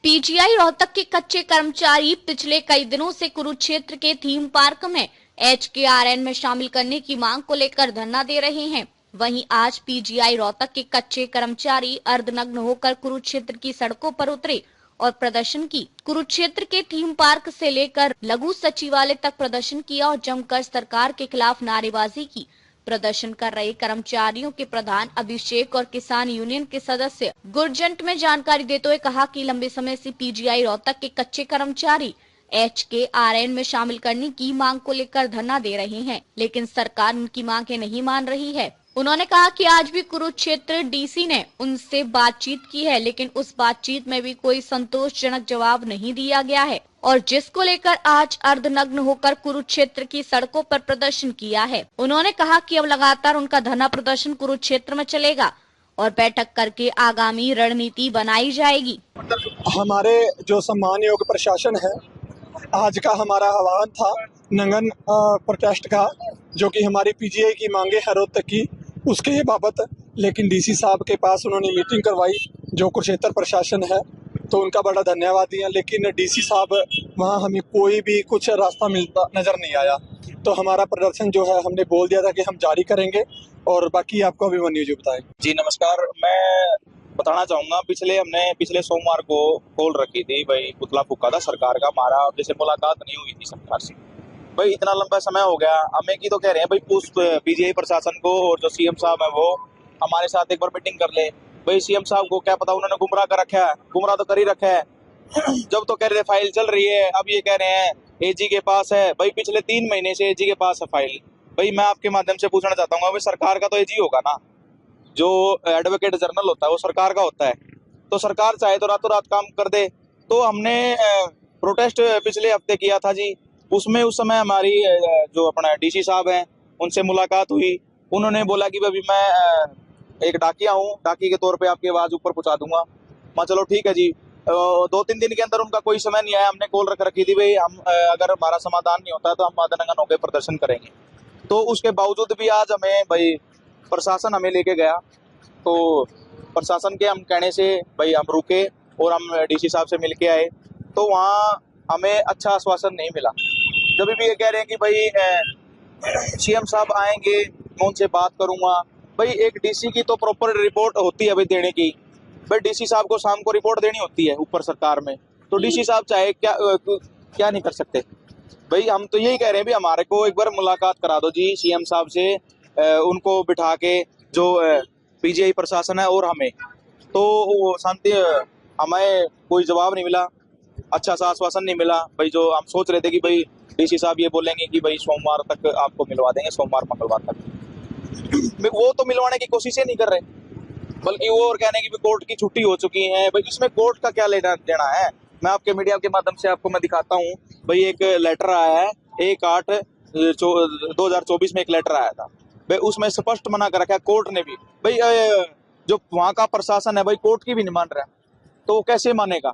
PGI Rohtak के कच्चे कर्मचारी पिछले कई दिनों से कुरुक्षेत्र के थीम पार्क में HKRN में शामिल करने की मांग को लेकर धरना दे रहे हैं। वहीं आज पीजीआई रोहतक के कच्चे कर्मचारी अर्धनग्न होकर कुरुक्षेत्र की सड़कों पर उतरे और प्रदर्शन की। कुरुक्षेत्र के थीम पार्क से लेकर लघु सचिवालय तक प्रदर्शन किया और जमकर सरकार के खिलाफ नारेबाजी की। प्रदर्शन कर रहे कर्मचारियों के प्रधान अभिषेक और किसान यूनियन के सदस्य गुरजंट में जानकारी देते हुए कहा कि लंबे समय से पीजीआई रोहतक के कच्चे कर्मचारी HKRN में शामिल करने की मांग को लेकर धरना दे रहे हैं, लेकिन सरकार उनकी मांगें नहीं मान रही है। उन्होंने कहा कि आज भी कुरुक्षेत्र डीसी ने उनसे बातचीत की है, लेकिन उस बातचीत में भी कोई संतोषजनक जवाब नहीं दिया गया है और जिसको लेकर आज अर्धनग्न होकर कुरुक्षेत्र की सड़कों पर प्रदर्शन किया है। उन्होंने कहा कि अब लगातार उनका धरना प्रदर्शन कुरुक्षेत्र में चलेगा और बैठक करके आगामी रणनीति बनाई जाएगी। हमारे जो सम्मान योग्य प्रशासन है, आज का हमारा आह्वान था नंगन प्रोटेस्ट का, जो कि हमारी पीजीआई की मांगे है रोहतक की, उसके बाबत। लेकिन डीसी साहब के पास उन्होंने मीटिंग करवाई, जो कुरुक्षेत्र प्रशासन है, तो उनका बड़ा धन्यवाद दिया। लेकिन डीसी साहब वहाँ हमें कोई भी कुछ रास्ता मिलता नजर नहीं आया। तो हमारा प्रदर्शन जो है हमने बोल दिया था कि हम जारी करेंगे और बाकी आपको अभिमन्यु जी बताएं। जी नमस्कार, मैं बताना चाहूंगा हमने पिछले सोमवार को कॉल रखी थी भाई, पुतला फूका था सरकार का, हमारा जैसे मुलाकात नहीं हुई थी सरकार से। भाई इतना लंबा समय हो गया, हमें की तो कह रहे हैं भाई पीजीआई प्रशासन को और जो सीएम साहब है वो हमारे साथ एक बार मीटिंग कर ले। भाई सीएम साहब को क्या पता, उन्होंने गुमराह कर रखा है, गुमराह तो कर ही रखा है। जब तो कह रहे थे फाइल चल रही है, अब ये कह रहे हैं एजी के पास है। भाई पिछले 3 महीने से एजी के पास है फाइल। भाई मैं आपके माध्यम से पूछना चाहता हूँ, भाई सरकार का तो एजी होगा ना, जो एडवोकेट जनरल होता है वो सरकार का होता है। तो सरकार चाहे तो रातों रात काम कर दे। तो हमने प्रोटेस्ट पिछले हफ्ते किया था जी, उसमें उस समय हमारी जो अपना डीसी साहब हैं उनसे मुलाकात हुई। उन्होंने बोला कि भाई मैं एक डाकिया हूँ, डाकी के तौर पे आपकी आवाज ऊपर पहुंचा दूंगा। मैं चलो ठीक है जी। 2-3 दिन के अंदर उनका कोई समय नहीं आया। हमने कॉल रख रखी थी भाई, हम अगर हमारा समाधान नहीं होता है तो हम आधनंगन होकर प्रदर्शन करेंगे। तो उसके बावजूद भी आज हमें भाई प्रशासन हमें लेके गया। तो प्रशासन के हम कहने से भाई हम रुके और हम डीसी साहब से मिल के आए। तो वहाँ हमें अच्छा आश्वासन नहीं मिला। जब भी ये कह रहे हैं कि भाई सीएम साहब आएंगे, मैं उनसे बात करूंगा। भाई एक डीसी की तो प्रॉपर रिपोर्ट होती है भाई देने की। भाई डीसी साहब को शाम को रिपोर्ट देनी होती है ऊपर सरकार में, तो डीसी साहब चाहे क्या नहीं कर सकते। भाई हम तो यही कह रहे हैं भी हमारे को एक बार मुलाकात करा दो जी सीएम साहब से, उनको बिठा के, जो पीजीआई प्रशासन है और हमें। तो वो शांति, हमें कोई जवाब नहीं मिला, अच्छा सा आश्वासन नहीं मिला। भाई जो हम सोच रहे थे कि भाई डीसी साहब ये बोलेंगे कि भाई सोमवार तक आपको मिलवा देंगे, सोमवार मंगलवार तक। वो तो मिलवाने की कोशिश ही नहीं कर रहे, बल्कि वो और कहने की कोर्ट की छुट्टी हो चुकी है। भाई इसमें कोर्ट का क्या लेना देना है। मैं आपके मीडिया के माध्यम से आपको मैं दिखाता हूँ। भाई एक लेटर आया है 1/8/2024 में एक लेटर आया था। भाई उसमें स्पष्ट मना कर रखा है कोर्ट ने भी। भाई जो वहाँ का प्रशासन है भाई कोर्ट की भी नहीं मान रहा, तो वो कैसे मानेगा।